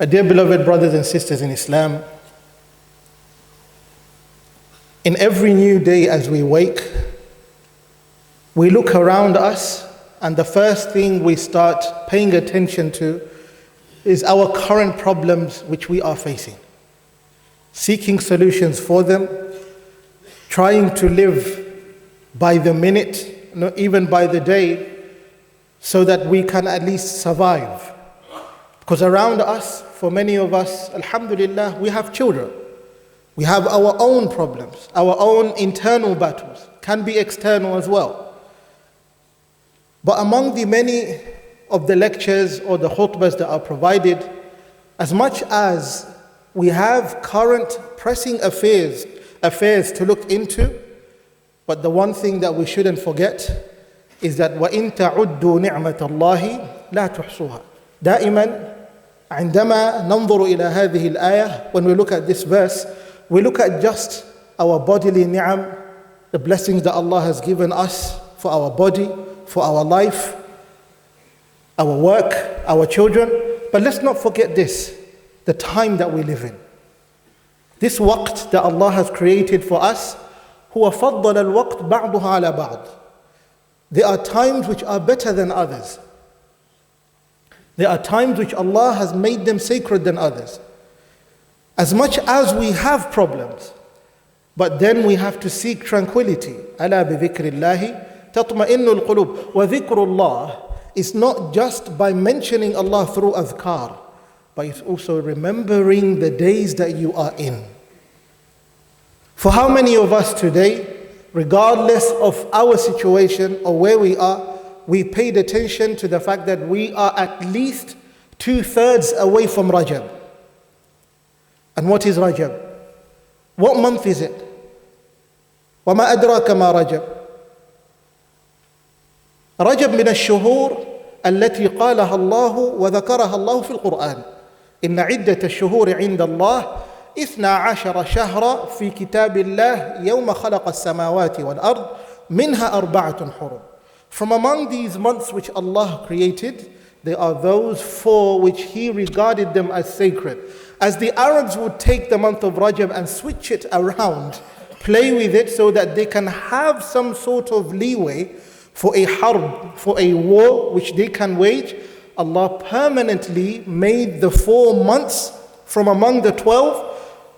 Dear beloved brothers and sisters in Islam, in every new day as we wake, we look around us and the first thing we start paying attention to is our current problems which we are facing. Seeking solutions for them, trying to live by the minute, not even by the day, so that we can at least survive. Because around us, for many of us, alhamdulillah, we have children. We have our own problems, our own internal battles, can be external as well. But among the many of the lectures or the khutbahs that are provided, as much as we have current pressing affairs to look into, but the one thing that we shouldn't forget is that وَإِن تَعُدُّوا نِعْمَةَ اللَّهِ لَا تُحْصُوهَا. دائما عندما ننظر إلى هذه الآية, when we look at this verse, we look at just our bodily ni'am, the blessings that Allah has given us for our body, for our life, our work, our children. But let's not forget this, the time that we live in. This waqt that Allah has created for us, هو فضل الوقت بعضها على بعض. There are times which are better than others. There are times which Allah has made them sacred than others. As much as we have problems, but then we have to seek tranquility. ألا بذكر الله تطمئن القلوب. وذكر الله is not just by mentioning Allah through adhkar, but it's also remembering the days that you are in. For how many of us today, regardless of our situation or where we are, we paid attention to the fact that we are at least 2/3 away from Rajab. And what is Rajab? What month is it? وَمَا أَدْرَاكَ مَا رَجَبْ. رجب من الشهور التي قالها الله وذكرها الله في القرآن. إن عدة الشهور عند الله 12 شهرا في كتاب الله يوم خلق السماوات والأرض منها 4 حرم. From among these months which Allah created, there are those 4 which He regarded them as sacred. As the Arabs would take the month of Rajab and switch it around, play with it so that they can have some sort of leeway for a harb, for a war which they can wage, Allah permanently made the 4 months from among the 12,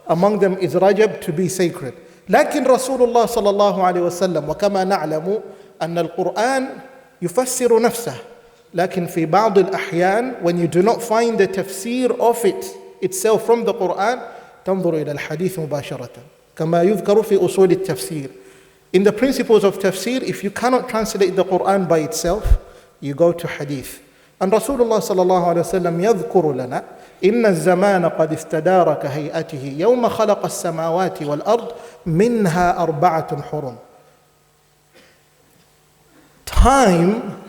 among them is Rajab, to be sacred. لكن رسول الله صلى الله عليه وسلم وكما نعلم أن القرآن يفسر نفسه. لكن في بعض الأحيان, when you do not find the tafsir of it itself from the Qur'an, تنظر إلى الحديث مباشرة كما يذكر في أصول التفسير. In the principles of tafsir, if you cannot translate the Qur'an by itself, you go to hadith. And Rasulullah صلى الله عليه وسلم يذكر لنا إن الزمان قد استدار كهيئته يوم خلق السماوات والأرض منها 4 حرم. Time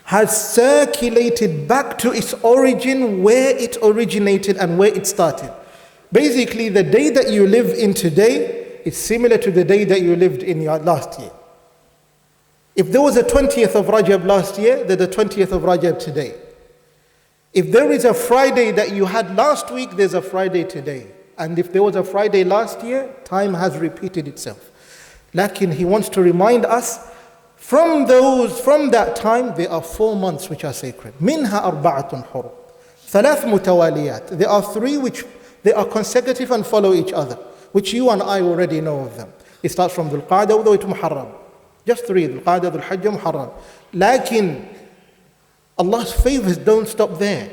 has circulated back to its origin, where it originated and where it started. Basically, the day that you live in today is similar to the day that you lived in last year. If there was a 20th of Rajab last year, there's the 20th of Rajab today. If there is a Friday that you had last week, there's a Friday today. And if there was a Friday last year, time has repeated itself. Lakin he wants to remind us, from that time, there are 4 months which are sacred. منها 4 حرم. 3 متواليات. There are 3 which they are consecutive and follow each other, which you and I already know of them. It starts from Dhul Qa'dah all the way to Muharram. Just 3, Dhul Qa'dah, Dhul Hajjah, Muharram. Lakin Allah's favors don't stop there.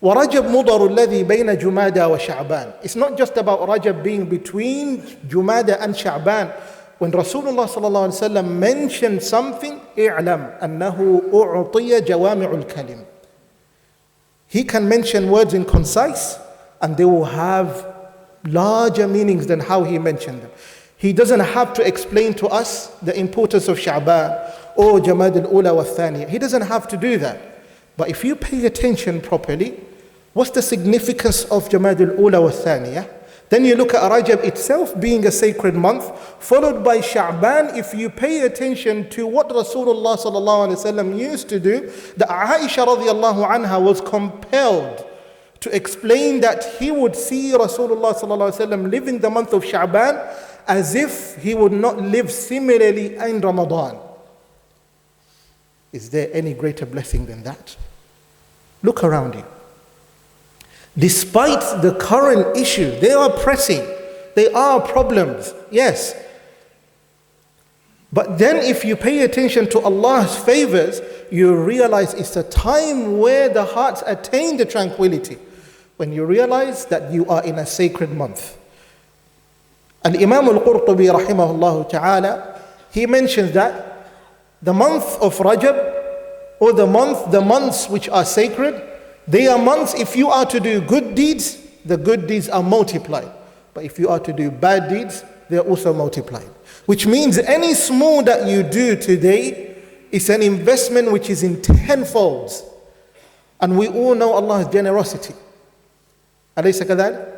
وَرَجَبْ مُضَرُ الَّذِي بَيْنَ جُمَادَ وَشَعْبَانَ. It's not just about Rajab being between Jumada and Sha'ban. When Rasulullah sallallahu alaihi wasallam mentioned something, اعلم أنه أعطي جوامع الكلم. He can mention words in concise and they will have larger meanings than how he mentioned them. He doesn't have to explain to us the importance of Sha'ban or Jamad al-Ula wa Thaniya. He doesn't have to do that. But if you pay attention properly, what's the significance of Jamad al-Ula wa Thaniya? Then you look at Rajab itself being a sacred month, followed by Sha'ban. If you pay attention to what Rasulullah sallallahu alaihi wasallam used to do, that Aisha radiallahu anha was compelled to explain that he would see Rasulullah sallallahu alaihi wasallam living the month of Sha'ban as if he would not live similarly in Ramadan. Is there any greater blessing than that? Look around you. Despite the current issue, they are pressing, there are problems, yes. But then if you pay attention to Allah's favors, you realize it's a time where the hearts attain the tranquility. When you realize that you are in a sacred month. Al-Imam al-Qurtubi rahimahullah ta'ala, he mentions that the month of Rajab, or the months which are sacred, they are months, if you are to do good deeds, the good deeds are multiplied. But if you are to do bad deeds, they are also multiplied. Which means any small that you do today is an investment which is in tenfolds. And we all know Allah's generosity. أليس كذلك?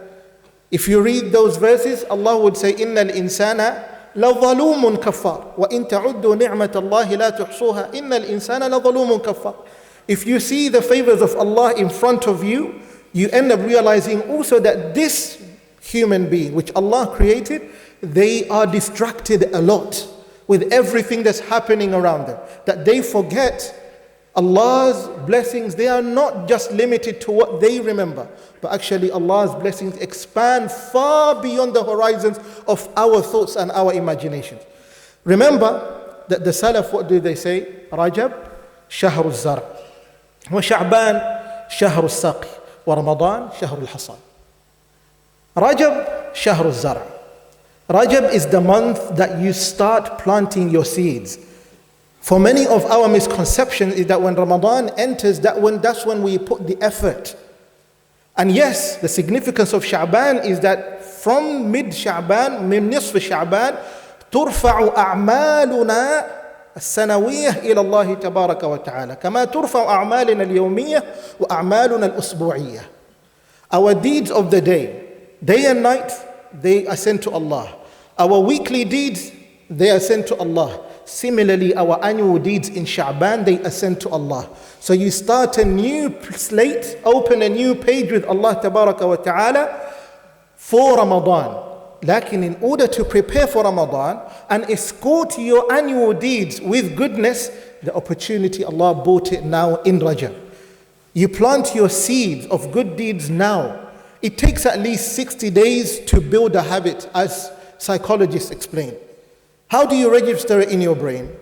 If you read those verses, Allah would say, إِنَّ الْإِنسَانَ لَظَلُومٌ كَفَّارٌ وَإِن تَعُدُّوا نِعْمَةَ اللَّهِ لَا تُحْصُوهَا إِنَّ الْإِنسَانَ لَظَلُومٌ كَفَّارٌ. If you see the favors of Allah in front of you, you end up realizing also that this human being which Allah created, they are distracted a lot with everything that's happening around them. That they forget Allah's blessings, they are not just limited to what they remember, but actually Allah's blessings expand far beyond the horizons of our thoughts and our imaginations. Remember that the Salaf, what do they say? Rajab, shahru zar, wa Sha'ban, shahru saqi, wa Ramadan, shahru al-hasad. Rajab, shahru zar. Rajab is the month that you start planting your seeds. For many of our misconceptions is that when Ramadan enters, that's when we put the effort. And yes, the significance of Sha'ban is that from mid-Sha'ban, min nisf Sha'ban, ترفع أعمالنا السنوية إلى الله تبارك وتعالى كما ترفع أعمالنا اليومية وأعمالنا الأسبوعية. Our deeds of the day and night, they ascend to Allah. Our weekly deeds, they ascend to Allah. Similarly, our annual deeds in Sha'ban, they ascend to Allah. So you start a new slate, open a new page with Allah Tabaraka wa Ta'ala for Ramadan. Lakin in order to prepare for Ramadan and escort your annual deeds with goodness, the opportunity Allah brought it now in Rajab. You plant your seeds of good deeds now. It takes at least 60 days to build a habit, as psychologists explain. How do you register it in your brain?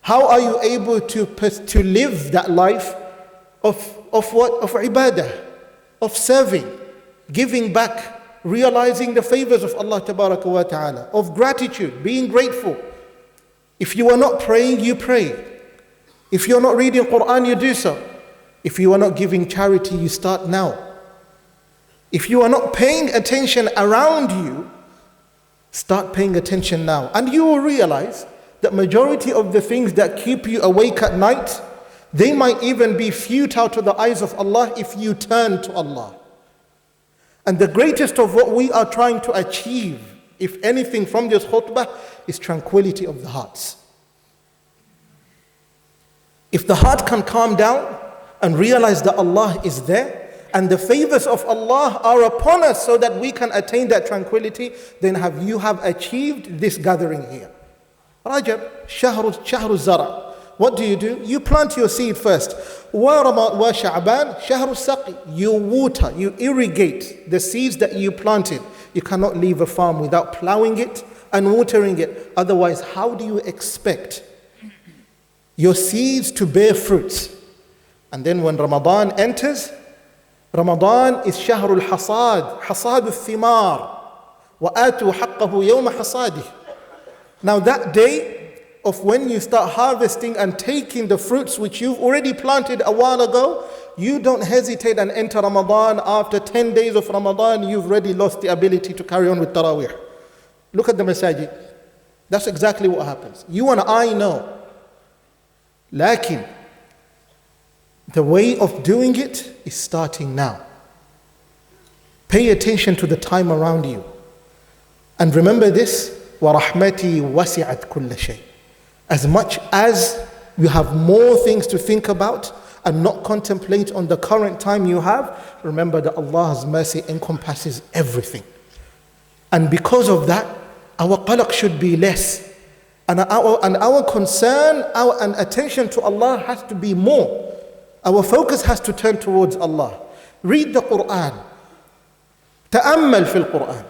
How are you able to live that life of what? Of ibadah, of serving, giving back, realizing the favors of Allah Tabaraka wa Ta'ala, of gratitude, being grateful. If you are not praying, you pray. If you are not reading Qur'an, you do so. If you are not giving charity, you start now. If you are not paying attention around you, start paying attention now. And you will realize that majority of the things that keep you awake at night, they might even be futile to the eyes of Allah if you turn to Allah. And the greatest of what we are trying to achieve, if anything from this khutbah, is tranquility of the hearts. If the heart can calm down and realize that Allah is there, and the favors of Allah are upon us so that we can attain that tranquility, then you have achieved this gathering here. Rajab, shahru zara. What do? You plant your seed first. Wa Sha'ban, shahru saqi. You water, you irrigate the seeds that you planted. You cannot leave a farm without plowing it and watering it. Otherwise, how do you expect your seeds to bear fruits? And then when Ramadan enters, Ramadan is shahrul hasad, hasad al-thimar, wa atu haqqahu yawma hasadih. Now that day of when you start harvesting and taking the fruits which you've already planted a while ago, you don't hesitate and enter Ramadan. After 10 days of Ramadan, you've already lost the ability to carry on with Taraweeh. Look at the masajid. That's exactly what happens. You and I know. Lakin, the way of doing it is starting now. Pay attention to the time around you. And remember this, وَرَحْمَتِي وَسِعَتْ كُلَّ شَيْءٍ. As much as you have more things to think about and not contemplate on the current time you have, remember that Allah's mercy encompasses everything. And because of that, our qalaq should be less. And our concern and attention to Allah has to be more. Our focus has to turn towards Allah. Read the Qur'an. Ta'ammal fil Qur'an.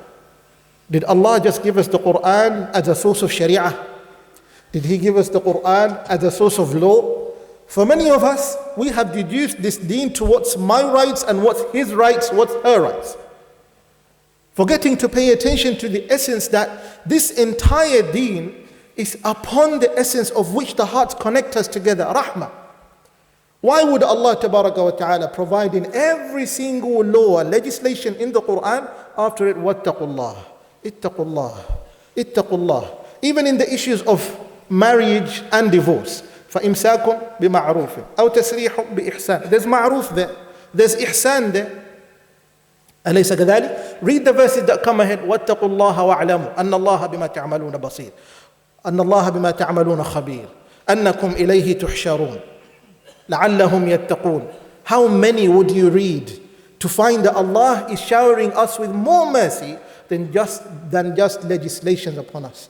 Did Allah just give us the Qur'an as a source of sharia? Did He give us the Qur'an as a source of law? For many of us, we have deduced this deen to what's my rights and what's his rights, what's her rights. Forgetting to pay attention to the essence that this entire deen is upon the essence of which the hearts connect us together, rahmah. Why would Allah Tabaraka wa Ta'ala provide in every single law and legislation in the Qur'an after it, wattaqullah, ittaqullah, ittaqullah. Even in the issues of marriage and divorce. فَإِمْسَاكٌ بِمَعْرُوفٍ أَوْ تَسْرِيحٌ بِإِحْسَانٍ. There's ma'roof there. There's ihsan there. أليس كذلك? Read the verses that come ahead. وَاتَّقُوا اللَّهَ وَاعْلَمُوا أَنَّ اللَّهَ بِمَا تَعْمَلُونَ بَصِيرٌ أَنَّ اللَّهَ بِمَا تَعْمَلُونَ خَبِيرٌ أَنَّكُمْ إِلَيْهِ تُحْشَرُونَ لَعَلَّهُمْ يَتَّقُونَ. How many would you read to find that Allah is showering us with more mercy than just legislations upon us?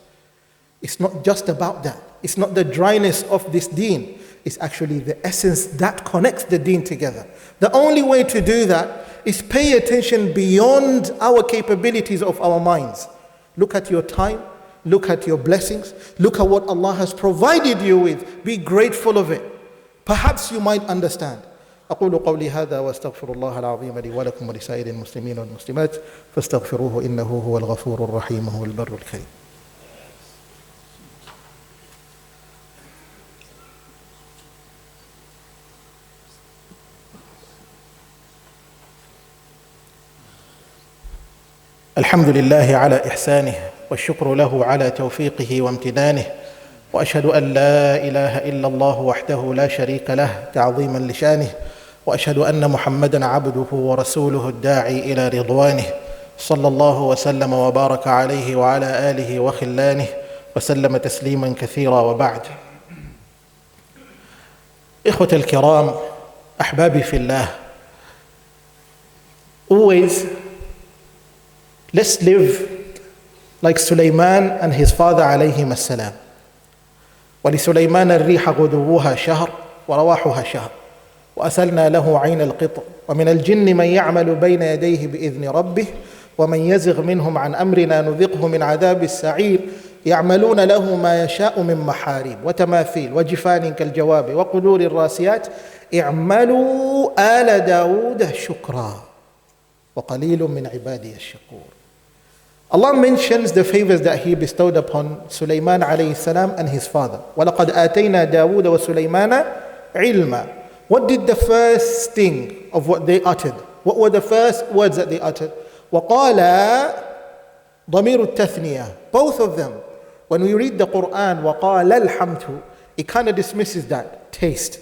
It's not just about that. It's not the dryness of this deen. It's actually the essence that connects the deen together. The only way to do that is pay attention beyond our capabilities of our minds. Look at your time. Look at your blessings. Look at what Allah has provided you with. Be grateful of it. Perhaps you might understand. أقول قولي هذا وأستغفر الله العظيم لي ولكم ولسائر المسلمين والمسلمات فاستغفروه إنه هو الغفور الرحيم هو البر الكريم. الحمد لله على إحسانه والشكر له على توفيقه وامتنانه وأشهد أن لا إله إلا الله وحده لا شريك له تعظيما لشانه وأشهد أن محمدا عبده ورسوله الداعي إلى رضوانه صلى الله وسلم وبارك عليه وعلى آله وخلانه وسلم تسليما كثيرا وبعد. إخوة الكرام, أحبابي في الله, always let's live like Sulaiman and his father عليهما السلام. ولسليمان الريح غدوها شهر ورواحها شهر وأسلنا له عين القطر ومن الجن من يعمل بين يديه بإذن ربه ومن يزغ منهم عن أمرنا نذقه من عذاب السعير يعملون له ما يشاء من محاريب وتماثيل وجفان كالجواب وقدور الراسيات اعملوا آل داود شكرا وقليل من عبادي الشكور. Allah mentions the favors that He bestowed upon Sulaiman alayhi salam and his father. وَلَقَدْ آتَيْنَا دَاوُودَ وَسُلَيْمَانَ عِلْمًا. What did the first thing of what they uttered? What were the first words that they uttered? وَقَالَ ضَمِيرُ التَّثْنِيَةِ. Both of them. When we read the Qur'an, وَقَالَ الْحَمْدُ, it kind of dismisses that taste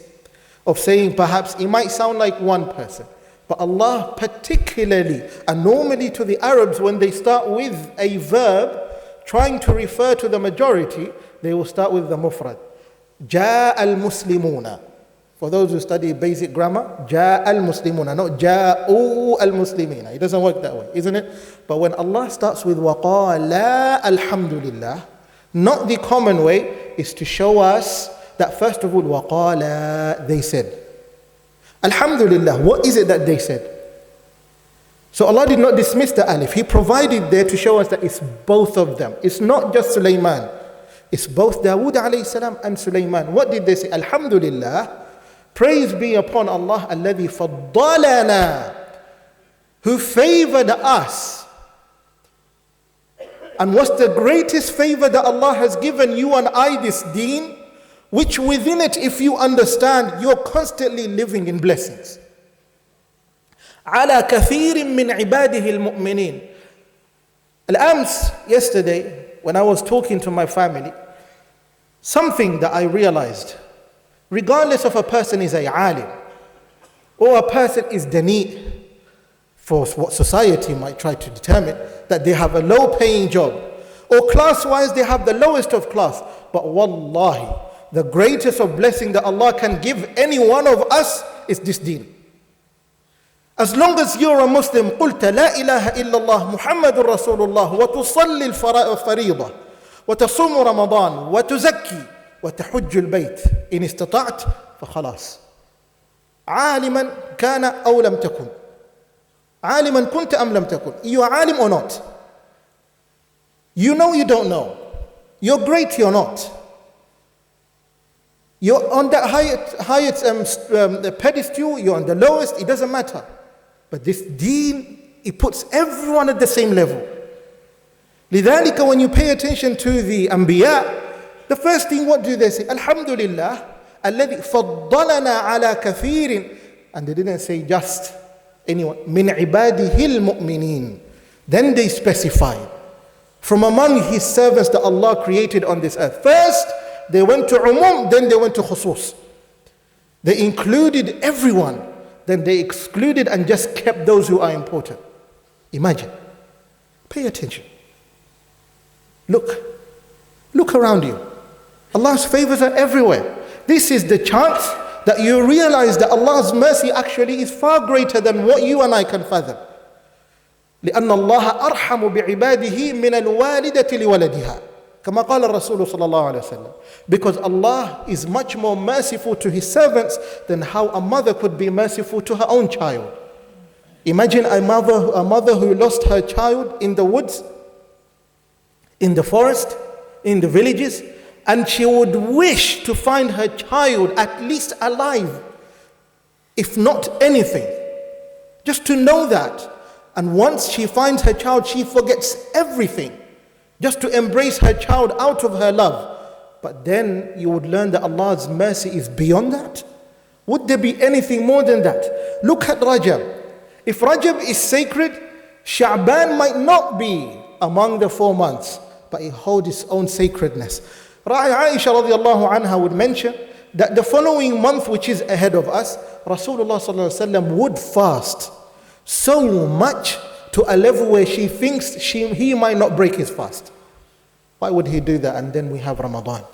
of saying perhaps it might sound like one person. But Allah particularly, and normally to the Arabs, when they start with a verb trying to refer to the majority, they will start with the mufrad. جاء المسلمون. For those who study basic grammar, جاء المسلمون, not جاءوا المسلمين. It doesn't work that way, isn't it? But when Allah starts with وقال الحمد لله, not the common way, is to show us that first of all, وقال, they said. Alhamdulillah, what is it that they said? So Allah did not dismiss the alif. He provided there to show us that it's both of them. It's not just Sulaiman. It's both Dawood alayhi salam and Sulaiman. What did they say? Alhamdulillah, praise be upon Allah, alladhi faddalana, who favored us. And what's the greatest favor that Allah has given you and I, this deen? Which within it, if you understand, you're constantly living in blessings. على كثير من عباده المؤمنين. Al-Ams, yesterday, when I was talking to my family, something that I realized, regardless of a person is a alim, or a person is dani, for what society might try to determine, that they have a low paying job, or class-wise they have the lowest of class, but wallahi, the greatest of blessing that Allah can give any one of us is this deen. As long as you're a Muslim, قلت لا إله إلا الله محمد رسول الله وتصلي الفريضة وتصوم رمضان وتزكي وتحج البيت إن استطعت فخلاص. عالما كان أو لم تكن. عالما كنت أم لم تكن. You are alim or not. You know you don't know. You're great, you're not. You're on that highest pedestal, you're on the lowest, it doesn't matter. But this deen, it puts everyone at the same level. لذلك when you pay attention to the Anbiya, the first thing, what do they say? Alhamdulillah, الذي فضلنا على كثير. And they didn't say just anyone. من عباده المؤمنين. Then they specify. From among his servants that Allah created on this earth. First, they went to umum, then they went to khusus. They included everyone, then they excluded and just kept those who are important. Imagine. Pay attention. Look around you. Allah's favors are everywhere. This is the chance that you realize that Allah's mercy actually is far greater than what you and I can fathom. لأن الله أرحم بعباده من الوالدة لولدها كما قال الرسول صلى الله عليه وسلم. Because Allah is much more merciful to his servants than how a mother could be merciful to her own child. Imagine a mother who lost her child in the woods, in the forest, in the villages, and she would wish to find her child at least alive, if not anything, just to know that. And once she finds her child, she forgets everything just to embrace her child out of her love. But then you would learn that Allah's mercy is beyond that. Would there be anything more than that? Look at Rajab. If Rajab is sacred, Sha'ban might not be among the 4 months, but it holds its own sacredness. Aisha radiallahu anha would mention that the following month, which is ahead of us, Rasulullah sallallahu alaihi wasallam would fast so much to a level where she thinks he might not break his fast. Why would he do that? And then we have Ramadan.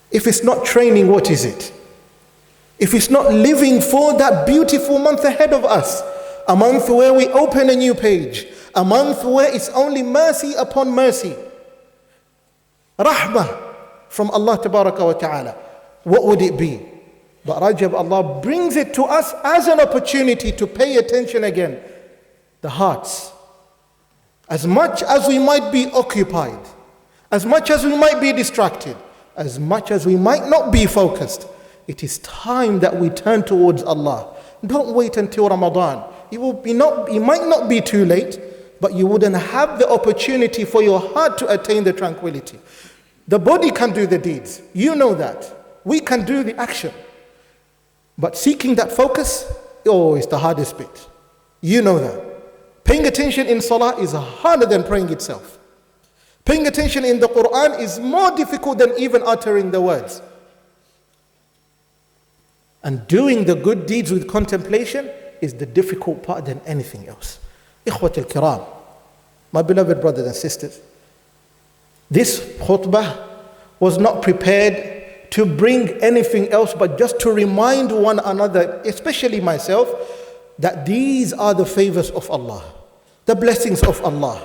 If it's not training, what is it? If it's not living for that beautiful month ahead of us, a month where we open a new page, a month where it's only mercy upon mercy, rahmah from Allah tabaraka wa ta'ala, what would it be? But Rajab, Allah brings it to us as an opportunity to pay attention again. The hearts. As much as we might be occupied, as much as we might be distracted, as much as we might not be focused, it is time that we turn towards Allah. Don't wait until Ramadan. It might not be too late, but you wouldn't have the opportunity for your heart to attain the tranquility. The body can do the deeds. You know that. We can do the action. But seeking that focus, is the hardest bit. You know that. Paying attention in salah is harder than praying itself. Paying attention in the Qur'an is more difficult than even uttering the words. And doing the good deeds with contemplation is the difficult part than anything else. Ikhwat al-kiram, my beloved brothers and sisters, this khutbah was not prepared to bring anything else but just to remind one another, especially myself, that these are the favors of Allah, the blessings of Allah,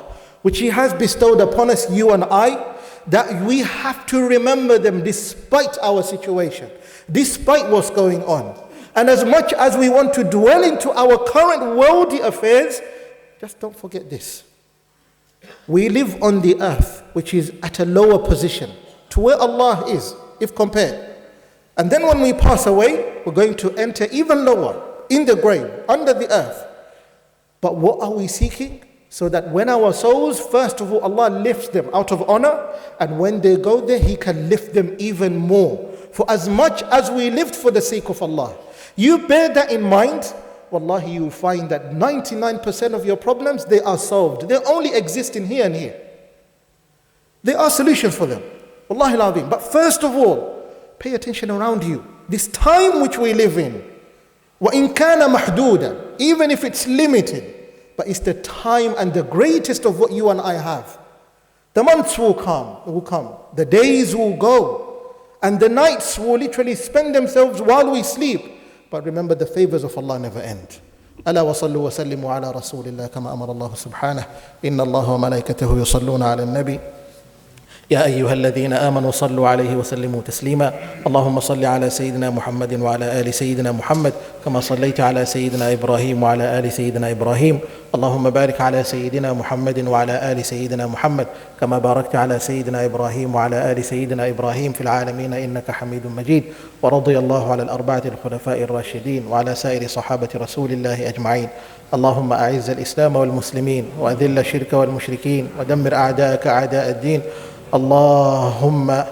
which He has bestowed upon us, you and I, that we have to remember them despite our situation, despite what's going on. And as much as we want to dwell into our current worldly affairs, just don't forget this. We live on the earth, which is at a lower position to where Allah is, if compared. And then when we pass away, we're going to enter even lower, in the grave, under the earth. But what are we seeking? So that when our souls, first of all, Allah lifts them out of honor, and when they go there, He can lift them even more. For as much as we lived for the sake of Allah, you bear that in mind, wallahi, you will find that 99% of your problems, they are solved. They only exist in here and here. There are solutions for them. Wallahi al-azim. But first of all, pay attention around you. This time which we live in, وَإِن كَانَ مَحْدُودًا, even if it's limited, but it's the time and the greatest of what you and I have. The months will come, the days will go, and the nights will literally spend themselves while we sleep. But remember, the favors of Allah never end. ألا وصلوا وسلموا على رسول الله كما أمر الله سبحانه إن الله وملائكته يصلون على النبي يا أيها الذين آمنوا صلوا عليه وسلموا تسليما اللهم صل على سيدنا محمد وعلى آل سيدنا محمد كما صليت على سيدنا إبراهيم وعلى آل سيدنا إبراهيم اللهم بارك على سيدنا محمد وعلى آل سيدنا محمد كما باركت على سيدنا إبراهيم وعلى آل سيدنا إبراهيم في العالمين إنك حميد مجيد ورضي الله على الأربعة الخلفاء الراشدين وعلى سائر صحابة رسول الله أجمعين اللهم أعز الإسلام والمسلمين وأذل الشرك والمشركين ودمر أعداءك أعداء الدين اللهم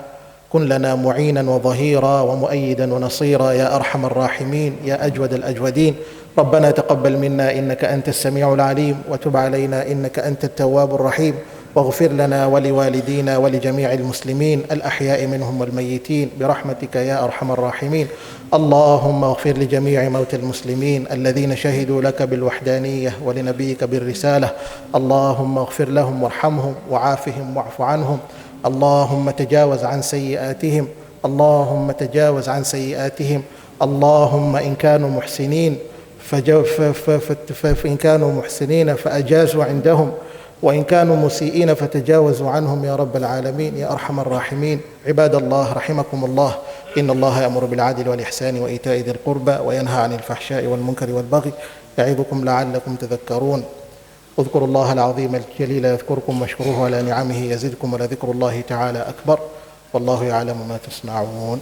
كن لنا معينا وظهيرا ومؤيدا ونصيرا يا أرحم الراحمين يا أجود الأجودين ربنا تقبل منا إنك أنت السميع العليم وتب علينا إنك أنت التواب الرحيم واغفر لنا ولوالدينا ولجميع المسلمين الأحياء منهم والميتين برحمتك يا أرحم الراحمين اللهم اغفر لجميع موتى المسلمين الذين شهدوا لك بالوحدانية ولنبيك بالرسالة اللهم اغفر لهم وارحمهم وعافهم واعف عنهم اللهم تجاوز عن سيئاتهم اللهم تجاوز عن سيئاتهم اللهم إن كانوا محسنين فأجازوا عندهم وإن كانوا مسيئين فتجاوزوا عنهم يا رب العالمين يا أرحم الراحمين عباد الله رحمكم الله إن الله يأمر بالعدل والإحسان وإيتاء ذي القربى وينهى عن الفحشاء والمنكر والبغي يعظكم لعلكم تذكرون اذكروا الله العظيم الجليل يذكركم واشكروه على نعمه يزدكم ولذكر الله تعالى أكبر والله يعلم ما تصنعون